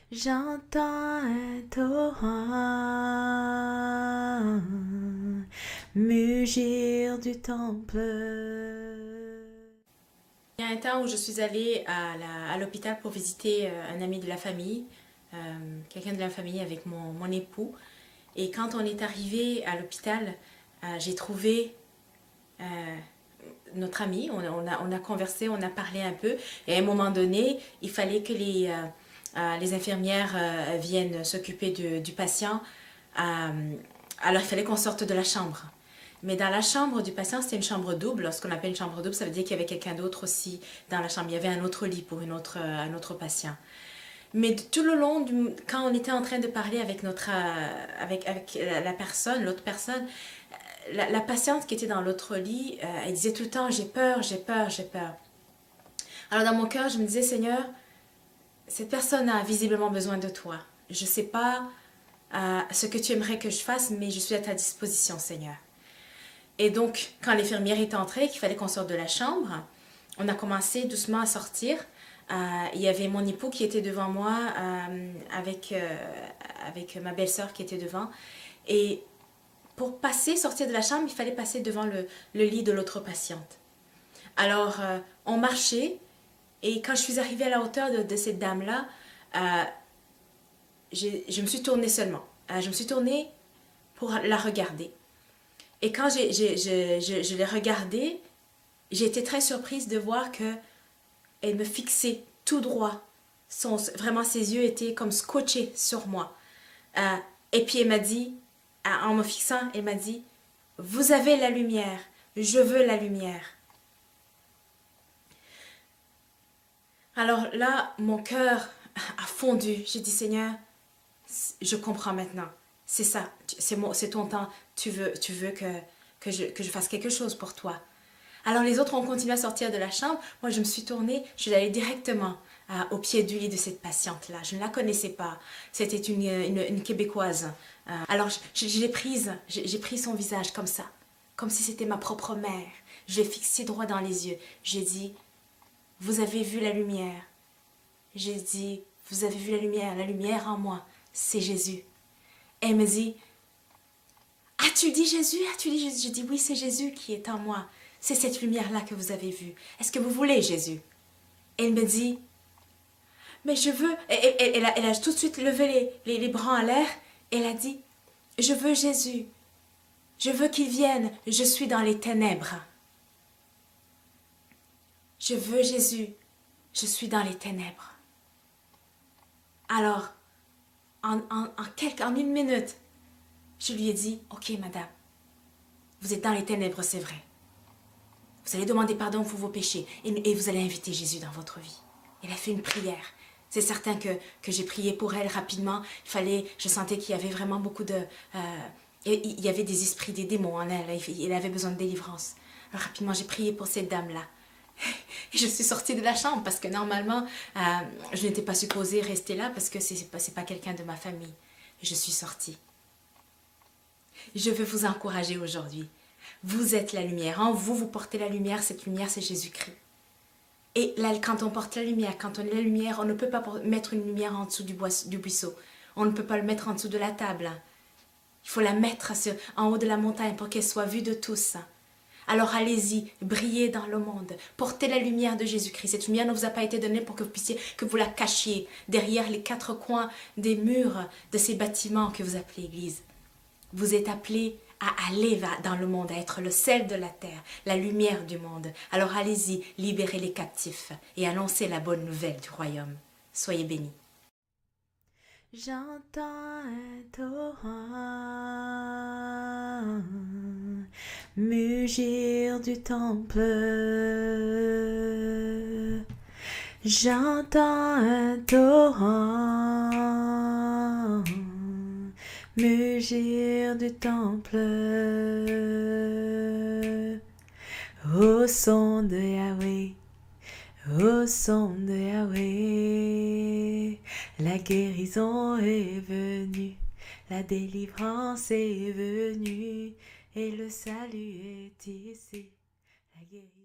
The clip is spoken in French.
J'entends un torrent mugir du temple. Il y a un temps où je suis allée à l'hôpital pour visiter un ami de la famille, quelqu'un de la famille avec mon époux. Et quand on est arrivé à l'hôpital, j'ai trouvé notre ami, on a conversé, on a parlé un peu. Et à un moment donné, il fallait que les infirmières viennent s'occuper du patient. Alors il fallait qu'on sorte de la chambre. Mais dans la chambre du patient, c'était une chambre double. Ce qu'on appelle une chambre double, ça veut dire qu'il y avait quelqu'un d'autre aussi dans la chambre. Il y avait un autre lit pour un autre patient. Mais tout le long, quand on était en train de parler avec avec la personne, l'autre personne, la patiente qui était dans l'autre lit, elle disait tout le temps, j'ai peur, j'ai peur, j'ai peur. Alors dans mon cœur, je me disais, Seigneur, cette personne a visiblement besoin de toi. Je ne sais pas ce que tu aimerais que je fasse, mais je suis à ta disposition, Seigneur. Et donc, quand l'infirmière est entrée, qu'il fallait qu'on sorte de la chambre, on a commencé doucement à sortir. Il y avait mon époux qui était devant moi avec ma belle-sœur qui était devant. Et pour sortir de la chambre, il fallait passer devant le lit de l'autre patiente. Alors, on marchait et quand je suis arrivée à la hauteur de cette dame-là, je me suis tournée seulement. Je me suis tournée pour la regarder. Et quand je l'ai regardée, j'ai été très surprise de voir qu'elle me fixait tout droit. Vraiment, ses yeux étaient comme scotchés sur moi. Et puis elle m'a dit, en me fixant, elle m'a dit, vous avez la lumière, je veux la lumière. Alors là, mon cœur a fondu. J'ai dit, Seigneur, je comprends maintenant. C'est ça, c'est ton temps. Tu veux que je fasse quelque chose pour toi. Alors les autres ont continué à sortir de la chambre. Moi, je me suis tournée, je suis allée directement au pied du lit de cette patiente-là. Je ne la connaissais pas. C'était une Québécoise. Alors, j'ai pris son visage comme ça, comme si c'était ma propre mère. Je l'ai fixé droit dans les yeux. J'ai dit, vous avez vu la lumière. J'ai dit, vous avez vu la lumière en moi, c'est Jésus. Elle me dit, as-tu dit Jésus? As-tu dit Jésus? Je dis, oui, c'est Jésus qui est en moi. C'est cette lumière-là que vous avez vue. Est-ce que vous voulez Jésus? Elle me dit, mais je veux... Elle a tout de suite levé les bras en l'air. Elle a dit, je veux Jésus. Je veux qu'il vienne. Je suis dans les ténèbres. Je veux Jésus. Je suis dans les ténèbres. Alors, en une minute, je lui ai dit, ok madame, vous êtes dans les ténèbres, c'est vrai. Vous allez demander pardon pour vos péchés et vous allez inviter Jésus dans votre vie. Elle a fait une prière. C'est certain que j'ai prié pour elle rapidement. Je sentais qu'il y avait vraiment beaucoup de... il y avait des esprits, des démons en elle. Elle avait besoin de délivrance. Alors rapidement, j'ai prié pour cette dame-là. Et je suis sortie de la chambre parce que normalement, je n'étais pas supposée rester là parce que c'est pas quelqu'un de ma famille. Je suis sortie. Je veux vous encourager aujourd'hui. Vous êtes la lumière. En vous, vous portez la lumière. Cette lumière, c'est Jésus-Christ. Et là, quand on porte la lumière, quand on est la lumière, on ne peut pas mettre une lumière en dessous du buisson. On ne peut pas le mettre en dessous de la table. Il faut la mettre en haut de la montagne pour qu'elle soit vue de tous. Alors allez-y, brillez dans le monde. Portez la lumière de Jésus-Christ. Cette lumière ne vous a pas été donnée pour que vous la cachiez derrière les quatre coins des murs de ces bâtiments que vous appelez Église. Vous êtes appelés à aller dans le monde, à être le sel de la terre, la lumière du monde. Alors allez-y, libérez les captifs et annoncez la bonne nouvelle du royaume. Soyez bénis. J'entends un torrent mugir du temple. J'entends un torrent mugir du temple. Au son de Yahweh, au son de Yahweh, la guérison est venue, la délivrance est venue, et le salut est ici. La guérison